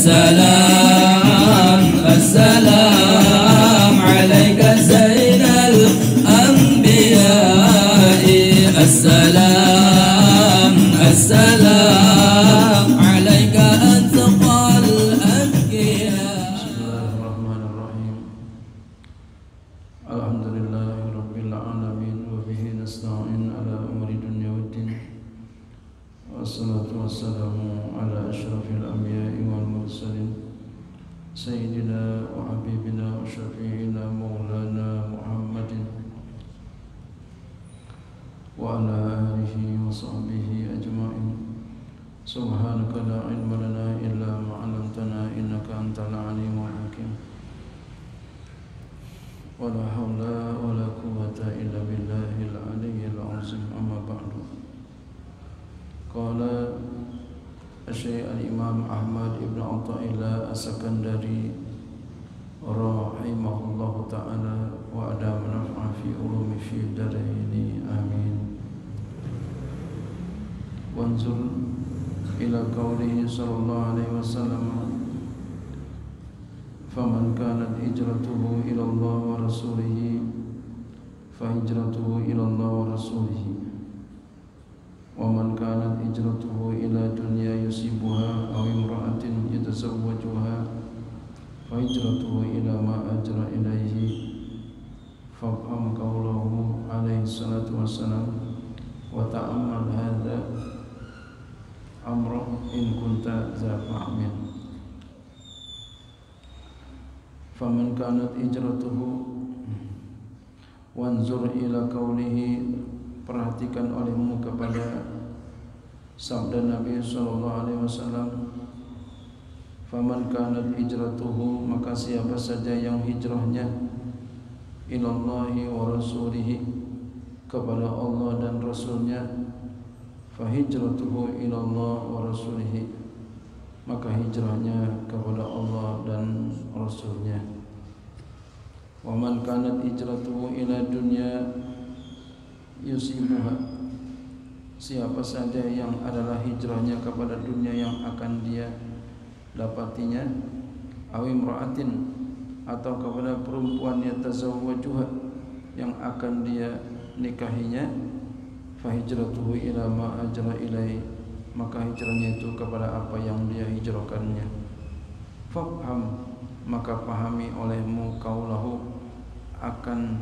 السلام السلام عليك زين الأنبياء السلام السلام عليك أتقى الأنبياء. بسم الله الرحمن الرحيم. الحمد لله رب العالمين وبه نستعين على أمور الدنيا والدين والصلاة والسلام على أشرف الأنبياء والمرسلين سيدنا وحبيبنا وشفيعنا مولانا محمد وعلى آله وصحبه أجمعين. سبحانك لا علم لنا إلا ما علمتنا إنك أنت العليم الحكيم. ولا حول ولا قوة إلا بالله العلي العظيم. أما بعد. قال الشيخ الإمام أحمد بن عطاءillah السكندري رحمه الله تعالى وأدام نفع في علوم في الدارين آمين. وانظر إلى قوله صلى الله عليه وسلم فمن كانت هجرته إلى الله ورسوله فهجرته إلى الله ورسوله ومن كانت هجرته إلى دنيا يصيبها أو امرأة يتزوجها فهجرته إلى ما هاجر إليه. فافهم قوله عليه الصلاة والسلام وتأمل هذا أمر إن كنت ذا فهم. فمن كانت هجرته wanzur ila qawlihi, perhatikan olehmu kepada sabda Nabi sallallahu alaihi wasallam, faman kanat hijratuhu, maka siapa saja yang hijrahnya ilallahi wa rasulihi, kepada Allah dan Rasulnya, fa hijratuhu ilallah wa rasulihi, maka hijrahnya kepada Allah dan Rasulnya. Wa man kanat hijratuhu ila dunya yusibuha, siapa saja yang adalah hijrahnya kepada dunia yang akan dia dapatinya, aw imra'atin, atau kepada perempuan yatazawwajuha, yang akan dia nikahinya, fa hijratuhu ila ma ajra ilai, maka hijrahnya itu kepada apa yang dia hijrahkannya. Fafham, maka pahami olehmu kaulahu, akan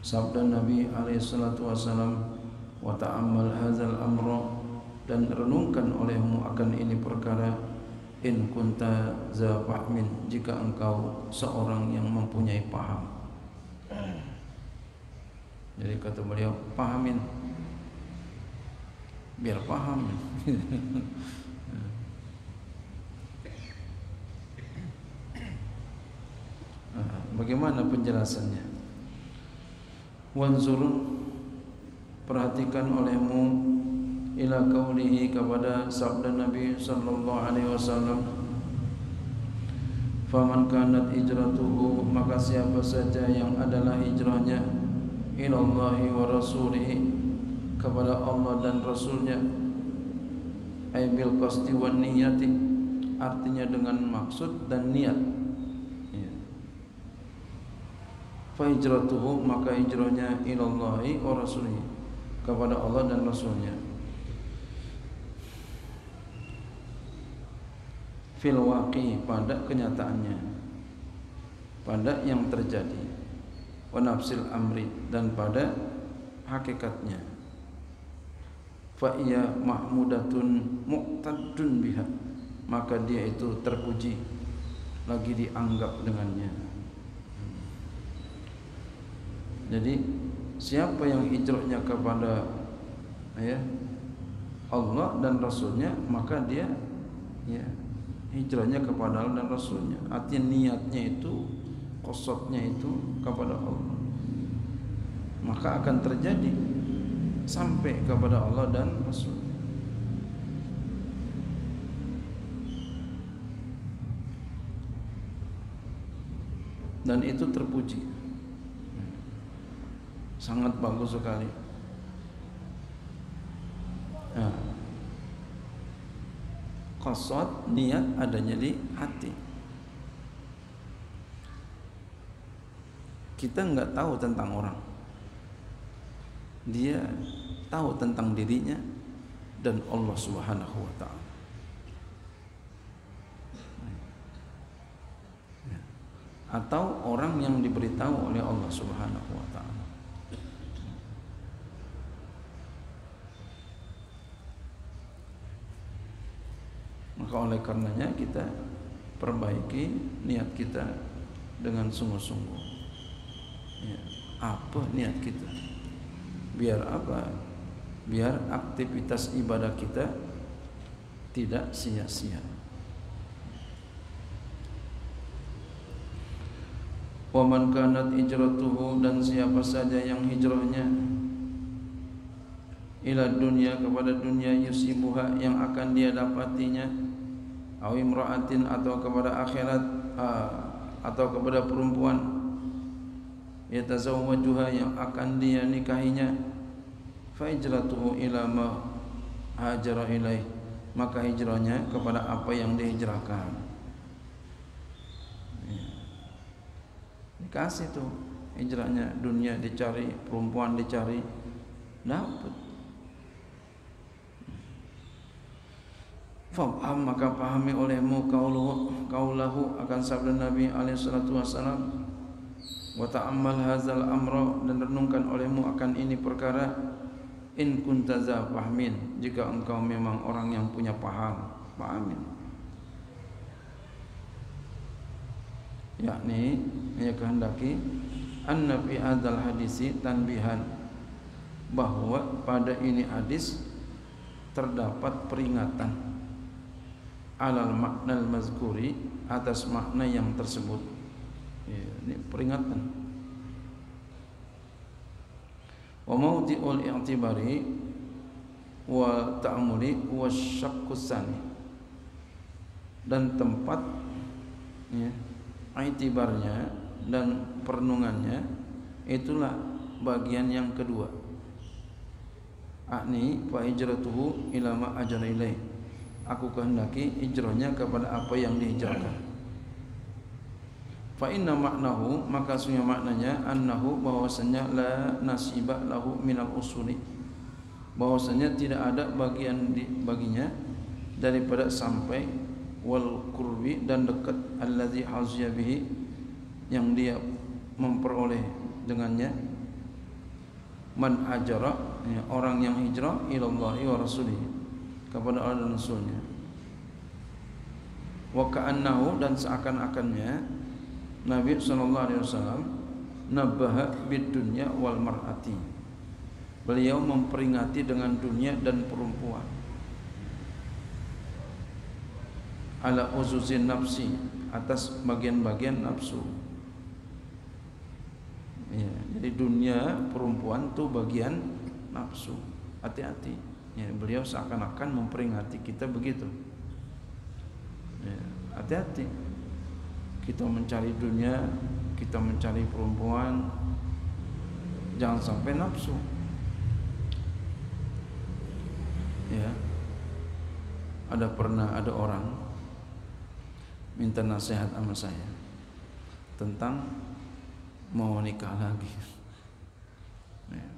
sabda Nabi alaihi salatu wasalam, wa ta'ammal hadzal amra, dan renungkan olehmu akan ini perkara, in kunta za fahmin, jika engkau seorang yang mempunyai paham. Jadi kata beliau, pahamin biar paham. Bagaimana penjelasannya? Wanzur, perhatikan olehmu ila qaulihi, kepada sabda Nabi sallallahu alaihi wasallam, faman kanat hijratuhu, maka siapa saja yang adalah hijrahnya ilallahi wa rasulihi, kepada Allah dan Rasulnya, ay bil qasdi wan niyati, artinya dengan maksud dan niat. Fa hijratuhu, maka hijrahnya ilallahi wa rasulihi, kepada Allah dan Rasulnya. Fil waqi, pada kenyataannya, pada yang terjadi, wa nafsil amri, dan pada hakikatnya. Fa iya mahmudatun muqtaddun biha, maka dia itu terpuji, lagi dianggap dengannya. Jadi siapa yang hijrahnya kepada Allah dan Rasulnya, maka dia hijrahnya kepada Allah dan Rasulnya. Artinya niatnya itu, qasdnya itu kepada Allah, maka akan terjadi sampai kepada Allah dan Rasul. Dan itu terpuji, sangat bagus sekali. Qasad, niat adanya di hati. Kita enggak tahu tentang orang, dia tahu tentang dirinya dan Allah Subhanahu wa ta'ala. Atau orang yang diberitahu oleh Allah Subhanahu wa ta'ala. Maka oleh karenanya kita perbaiki niat kita dengan sungguh-sungguh. Ya, apa niat kita? Biar apa? Biar aktivitas ibadah kita tidak sia-sia. Wa man kanat hijratuhu, dan siapa saja yang hijrahnya ila dunia, kepada dunia, yusibuha, yang akan dia dapatinya, aw imra'atin, atau kepada akhirat, atau kepada perempuan, yatazawwajuha, yang akan dia nikahinya, fa hijratuhu ila ma hajara ilaih, maka hijrahnya kepada apa yang dihijrahkan. Dikasih tuh hijrahnya, dunia dicari, perempuan dicari, dapat. Faham, maka pahami olehmu kaulahu, akan sabda Nabi alaihi salatu wasalam, wa ta'ammal hadzal amra, dan renungkan olehmu akan ini perkara, in kunta za fahmin, jika engkau memang orang yang punya paham, pahamin. Yakni ia kehendaki anna fi hadzal hadisi tanbihan, bahwa pada ini hadis terdapat peringatan alal maknal mazkuri, atas makna yang tersebut. Ya, ini peringatan. Wa mawdi'ul i'tibari wa ta'amuli wa syaqqus tsani, dan tempat ya, i'tibarnya dan perenungannya itulah bagian yang kedua. Akni fa hijratuhu ila ma ajra ilaih, aku kehendaki hijrahnya kepada apa yang dihijrahkan. Fa inna maknahu, maka sungguh maknanya, annahu, bahwasanya la nasiba lahu minal usuli, bahwasanya tidak ada bagian baginya daripada sampai, wal qurbi, dan dekat, allazi haziya bihi, yang dia memperoleh dengannya, man hajara, ya, orang yang hijrah, ilallahi wa rasulih, kepada Allah dan Rasulnya. Wa ka'annahu, dan seakan-akannya Nabi SAW nabaha bid dunya wal mar'ati, beliau memperingati dengan dunia dan perempuan, ala uzuzin nafsi, atas bagian-bagian nafsu. Ya, jadi dunia, perempuan itu bagian nafsu. Hati-hati. Ya, beliau seakan-akan memperingati kita begitu. Ya, hati-hati. Kita mencari dunia, kita mencari perempuan, jangan sampai nafsu. Ya, pernah ada orang minta nasihat sama saya tentang mau nikah lagi. Ya,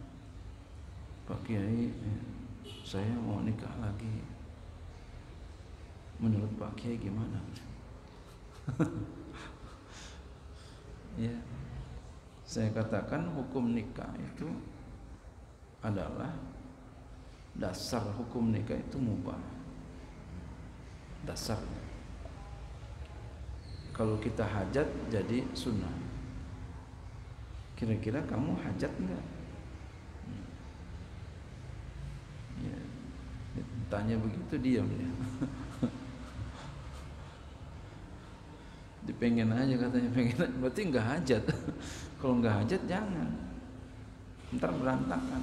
Pak Kiai, saya mau nikah lagi. Menurut Pak Kiai gimana? Ya, saya katakan hukum nikah itu adalah, dasar hukum nikah itu mubah. Dasarnya, kalau kita hajat jadi sunnah. Kira-kira kamu hajat enggak? Ya, tanya begitu diam ya. Pengen aja katanya, pengen, berarti enggak hajat. Kalau enggak hajat jangan, ntar berantakan.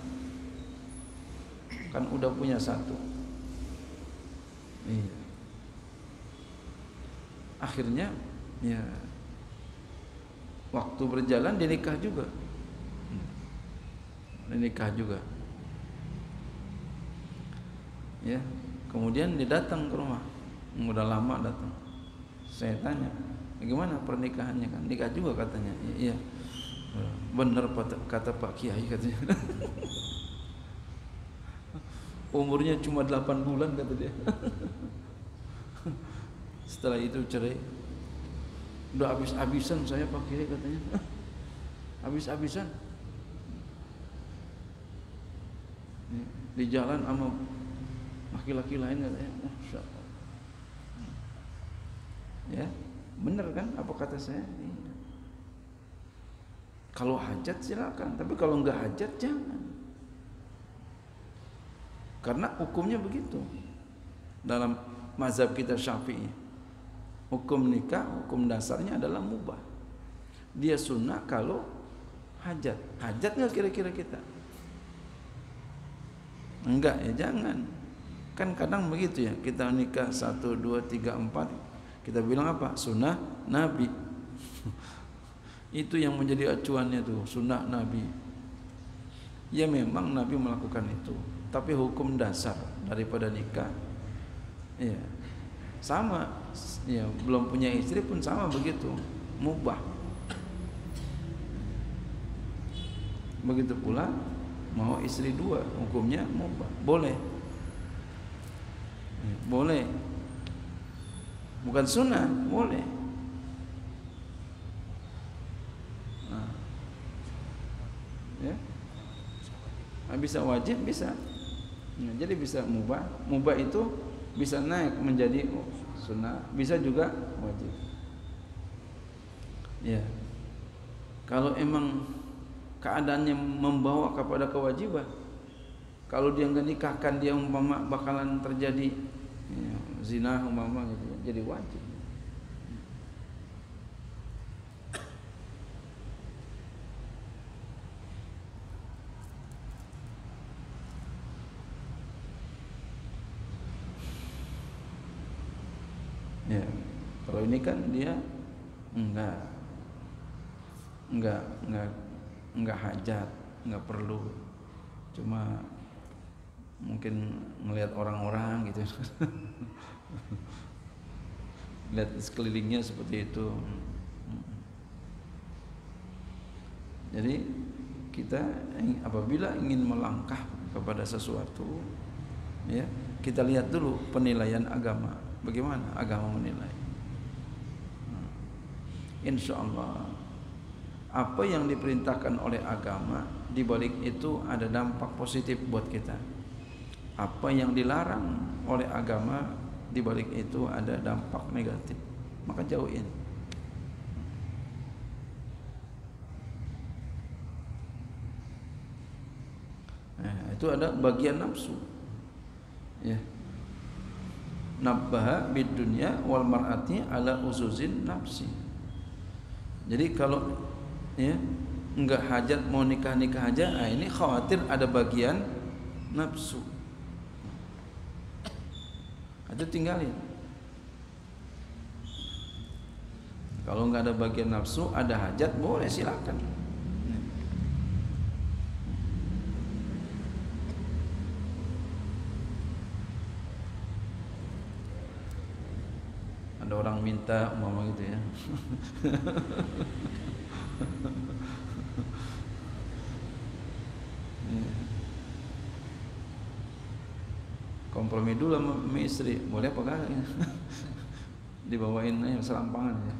Kan udah punya satu. Iya. Akhirnya ya, waktu berjalan dia nikah juga. Nikah juga. Ya, kemudian dia datang ke rumah. udah lama datang. Saya tanya, bagaimana pernikahannya? Kan nikah juga katanya. Iya, benar kata Pak Kiai katanya. Umurnya cuma 8 bulan kata dia. Setelah itu cerai. Udah habis-habisan saya Pak Kiai katanya. Habis-habisan. Di jalan sama laki-laki lain katanya. Masya Allah. Ya, benar kan apa kata saya? Iya. Kalau hajat silakan, tapi kalau enggak hajat jangan. Karena hukumnya begitu. Dalam mazhab kita Syafi'i, hukum nikah, hukum dasarnya adalah mubah. Dia sunnah kalau hajat. Hajat nggak kira-kira kita? Enggak ya, jangan. Kan kadang begitu ya, kita nikah 1, 2, 3, 4, kita bilang apa? Sunnah Nabi. Itu yang menjadi acuannya tuh, sunnah Nabi. Ya memang Nabi melakukan itu, tapi hukum dasar daripada nikah, ya sama. Ya belum punya istri pun sama begitu, mubah. Begitu pula mau istri 2, hukumnya mubah, boleh. Boleh. Bukan sunnah, boleh. Nah. Ya. Bisa wajib, bisa. Nah, jadi bisa mubah. Mubah itu bisa naik menjadi sunnah, bisa juga wajib. Ya. Kalau emang keadaannya membawa kepada kewajiban, kalau dia nggak nikahkan, dia umpama bakalan terjadi ya, zina umpama gitu, jadi wajib. Ya, kalau ini kan dia enggak hajat, enggak perlu, cuma mungkin melihat orang-orang gitu. Lihat sekelilingnya seperti itu. Jadi kita apabila ingin melangkah kepada sesuatu, ya kita lihat dulu penilaian agama. Bagaimana agama menilai? Insya Allah apa yang diperintahkan oleh agama, di balik itu ada dampak positif buat kita. Apa yang dilarang oleh agama, di balik itu ada dampak negatif, maka jauhin. Nah, itu ada bagian nafsu. Ya. Nabbaha bid dunya wal mar'ati ala uzuzin nafsi. Jadi kalau ya enggak hajat mau nikah aja, nah ini khawatir ada bagian nafsu. Itu tinggalin. Kalau enggak ada bagian nafsu, ada hajat, boleh silakan. Ada orang minta umpama gitu ya. Kompromi dulu sama istri, boleh apa kagak? Dibawain aja serampangan ya.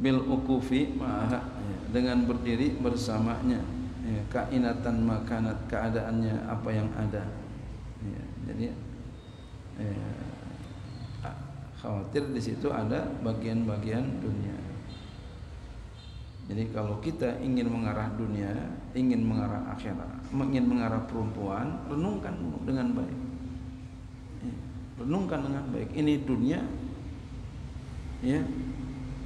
Bil ukufi ma'aha, dengan berdiri bersamanya, ya, kainatan makanat, keadaannya apa yang ada, ya, jadi khawatir di situ ada bagian-bagian dunia. Jadi kalau kita ingin mengarah dunia, ingin mengarah akhirat, ingin mengarah perempuan, renungkan dengan baik. Renungkan dengan baik. Ini dunia, ya,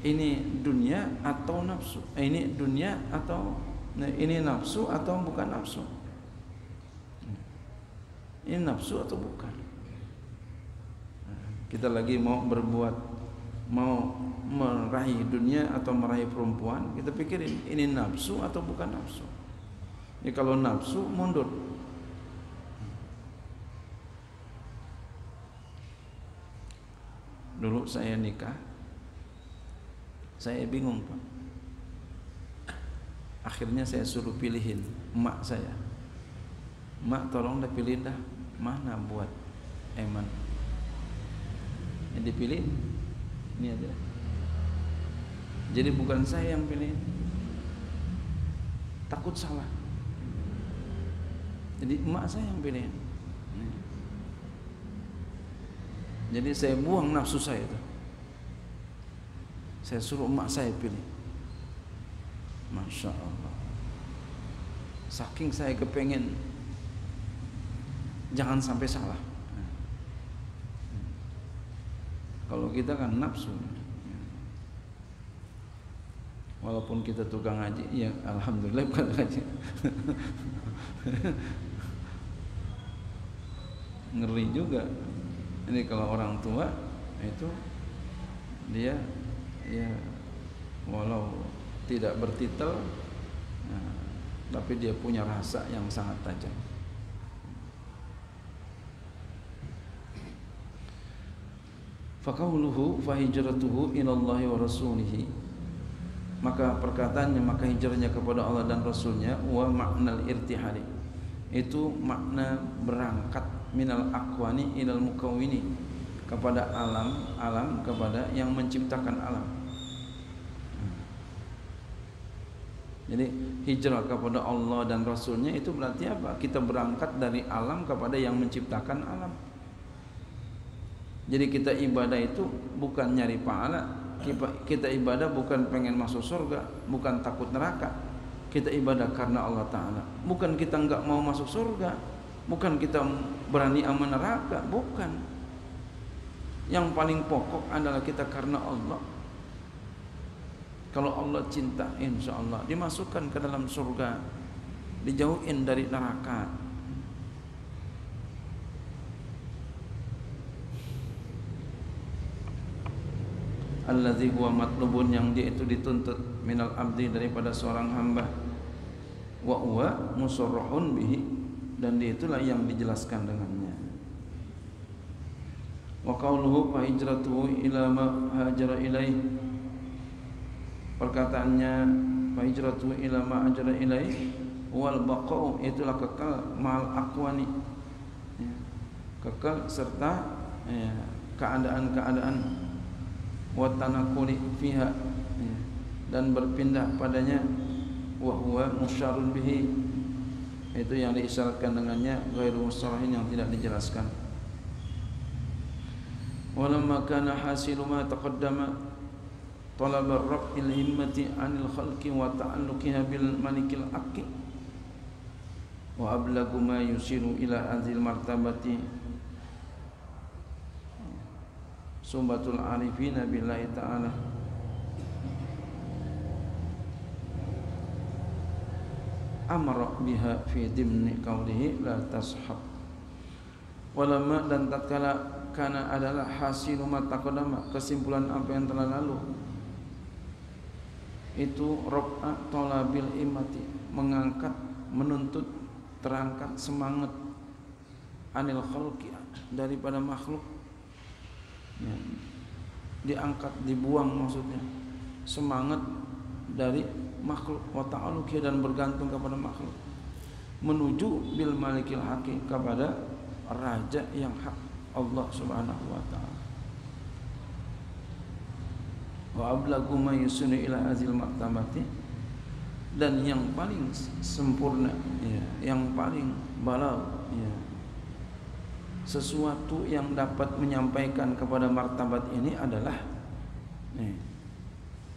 ini dunia atau nafsu. Ini dunia atau ini nafsu atau bukan nafsu. Ini nafsu atau bukan. Kita lagi mau berbuat, mau meraih dunia atau meraih perempuan, kita pikirin ini nafsu atau bukan nafsu. Ya kalau nafsu mundur. Dulu saya nikah, saya bingung Pak. Akhirnya saya suruh pilihin emak saya. Emak tolong dah pilih dah mana buat Eman. Yang dipilih ini aja. Jadi bukan saya yang pilih. Takut salah. Jadi emak saya yang pilih. Jadi saya buang nafsu saya itu. Saya suruh emak saya pilih. Masya Allah. Saking saya kepengen jangan sampai salah. Kalau kita kan nafsu. Walaupun kita tukang ngaji, ya alhamdulillah bukan ngaji. Ngeri juga. Ini kalau orang tua itu dia ya walau tidak bertitel, nah, tapi dia punya rasa yang sangat tajam. Faqauluhu fahijratuhu ilallahi wa rasulihi, maka perkataannya maka hijrahnya kepada Allah dan Rasulnya, wa maknal irtihali, itu makna berangkat minal akwani ilal mukawwini, kepada alam kepada yang menciptakan alam. Jadi hijrah kepada Allah dan Rasulnya itu berarti apa? Kita berangkat dari alam kepada yang menciptakan alam. Jadi kita ibadah itu bukan nyari pahala, kita ibadah bukan pengen masuk surga, bukan takut neraka. Kita ibadah karena Allah Ta'ala. Bukan kita enggak mau masuk surga, bukan kita berani aman neraka, bukan. Yang paling pokok adalah kita karena Allah. Kalau Allah cinta, insya Allah dimasukkan ke dalam surga, dijauhin dari neraka. Allazi huwa matlubun, yang dia itu dituntut minal abdi, daripada seorang hamba, wa huwa musarrahun bihi, dan dia itulah yang dijelaskan dengannya. Wa qauluhu fa hijratuhu ila ma hajara ilaih, perkataannya fa hijratuhu ila ma hajara ilaih wal baqa'u, itulah kekal mal aqwani, kekal serta keadaan-keadaan, wa tanakuli fiha, dan berpindah padanya, wa huwa musyarun bihi, itu yang diisyaratkan dengannya, ghairu musarrahin, yang tidak dijelaskan. Walamma kana hasilu ma taqaddama talab ar-raf'il himmati 'anil khalqi wa ta'alluqiha bil malikil haqqi wa ablagu ma yusiru ila azil martabati Sumbatul arifina billahi ta'ala. Amara biha fi dimni qawlihi la tashab. Walama, dan tatkala kana adalah hasilu ma taqaddama, kesimpulan apa yang telah lalu, itu raf'a talabil imati, mengangkat, menuntut, terangkat semangat, anil khalqi, daripada makhluk. Ya, diangkat, dibuang maksudnya semangat dari makhluk, wa ta'alluqi, dan bergantung kepada makhluk, menuju bil malikil haqi, kepada raja yang hak, Allah Subhanahu wa ta'ala. Wa ablagu ma yusunu ila azil martabati, dan yang paling sempurna, ya, yang paling balag, ya, sesuatu yang dapat menyampaikan kepada martabat ini adalah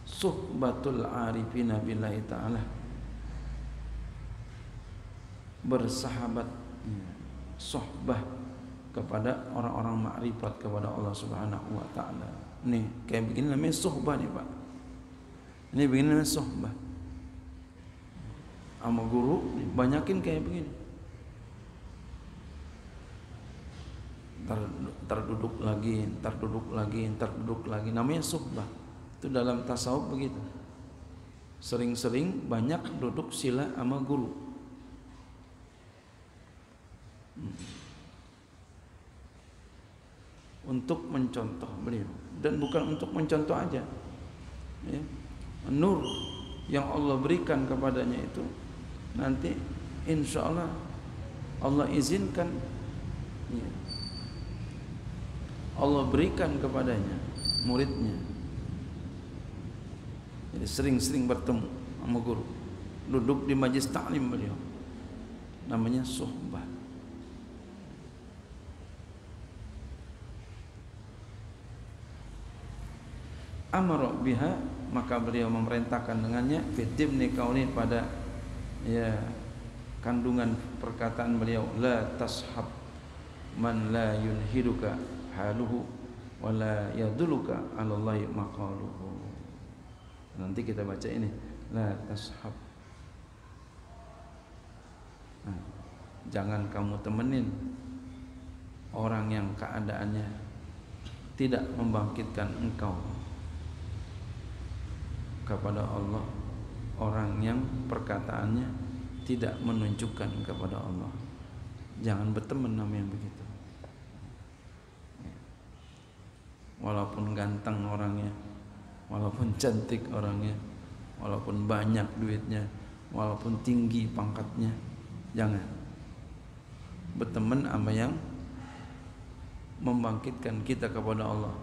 suhbatul arifina billahi ta'ala, bersahabat, sohbah kepada orang-orang makrifat kepada Allah Subhanahu wa ta'ala. Nih kayak begini namanya sohbah nih Pak. Ini begini namanya sohbah. Sama guru banyakin kayak begini. Terduduk lagi, namanya suhbah. Itu dalam tasawuf begitu. Sering-sering banyak duduk sila sama guru. Untuk mencontoh beliau, dan bukan untuk mencontoh aja ya. Nur yang Allah berikan kepadanya itu nanti insya Allah Allah izinkan ya, Allah berikan kepadanya muridnya. Jadi sering-sering bertemu sama guru, duduk di majlis ta'lim beliau, namanya suhbah. Amara biha, maka beliau memerintahkan dengannya, fitibni kauni, pada ya kandungan perkataan beliau, la tashab man la yunhiduka haluhu wa la yaduluka 'ala Allahi maqaluhu. Nanti kita baca ini, la tashab. Nah, jangan kamu temenin orang yang keadaannya tidak membangkitkan engkau kepada Allah, orang yang perkataannya tidak menunjukkan kepada Allah. Jangan berteman sama yang begitu. Walaupun ganteng orangnya, walaupun cantik orangnya, walaupun banyak duitnya, walaupun tinggi pangkatnya, jangan berteman sama yang membangkitkan kita kepada Allah.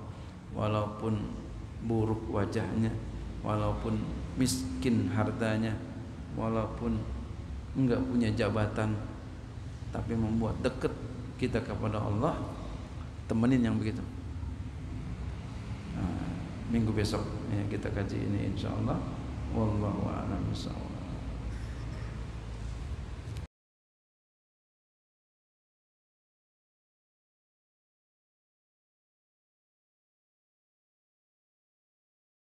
Walaupun buruk wajahnya, walaupun miskin hartanya, walaupun enggak punya jabatan, tapi membuat dekat kita kepada Allah, temenin yang begitu. Nah, minggu besok ya, kita kaji ini insyaallah. Wallahu a'lam bishawab.